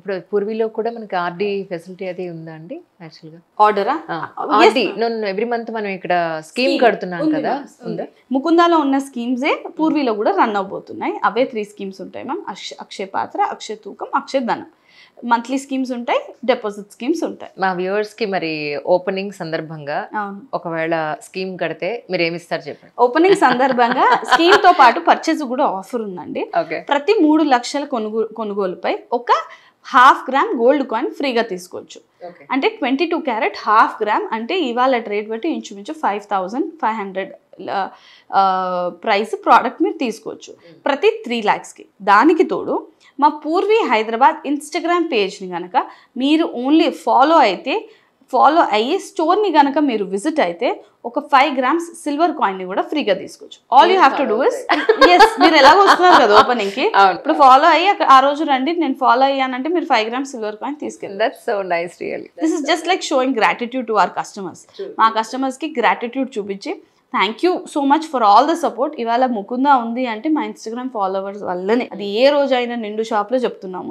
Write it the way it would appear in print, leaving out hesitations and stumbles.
ఇప్పుడు పూర్వీలో కూడా మనకి ఆర్డి ఫెసిలిటీ అది ఉందా అండి యాక్చువల్ గా? ఆర్డరా? ఆర్డి ఎవ్రీ మంత్ మనం ఇక్కడ స్కీమ్ కడుతున్నాం కదా, ఉందా? ముకుందాలో ఉన్న స్కీమ్సే పూర్వీలో కూడా రన్ అవబోతున్నాయి. అవే 3 స్కీమ్స్ ఉంటాయి మ్యామ్. అక్షయ పాత్ర, అక్షయ తూకం, అక్షయ ధనం. మంత్లీ స్కీమ్స్ ఉంటాయి, డిపాజిట్ స్కీమ్స్ ఉంటాయి. మా వ్యూవర్స్ కి మరి ఓపెనింగ్ సందర్భంగా ఒకవేళ స్కీమ్ కడితే మీరు ఏమి ఇస్తారు చెప్పండి. ఓపెనింగ్ సందర్భంగా స్కీమ్ తో పాటు పర్చేజ్ కూడా ఆఫర్ ఉందండి. ప్రతి 3 లక్షల కొనుగోలుపై ఒక 1/2 గ్రామ్ గోల్డ్ కాయిన్ ఫ్రీగా తీసుకోవచ్చు. అంటే 22 క్యారెట్ 1/2 గ్రామ్ అంటే ఇవాళ రేట్ బట్టి ఇంచుమించు 5500 ప్రైస్ ప్రోడక్ట్ మీరు తీసుకోవచ్చు ప్రతి 3 lakhsకి. దానికి తోడు మా పూర్వీ హైదరాబాద్ ఇన్స్టాగ్రామ్ పేజ్ని కనుక మీరు ఓన్లీ ఫాలో అయ్యి స్టోర్ని కనుక మీరు విజిట్ అయితే ఒక 5 grams సిల్వర్ కాయిన్ని కూడా ఫ్రీగా తీసుకోవచ్చు. All you have to do is మీరు ఎలాగో వస్తున్నారు కదా ఓపెనింగ్కి, ఇప్పుడు ఫాలో అయ్యి ఆ రోజు రండి, నేను ఫాలో అయ్యానంటే మీరు 5 grams సిల్వర్ కాయిన్ తీసుకెళ్ళి. That's so nice really. This is just like showing gratitude to our customers. మా కస్టమర్స్కి గ్రాటిట్యూడ్ చూపించి thank you so much for all the support. ఇవాళ ముకుందా ఉంది అంటే మా ఇన్స్టాగ్రామ్ ఫాలోవర్స్ వల్లనే. అది ఏ రోజైనా నిండు షాప్లో చెప్తున్నాము.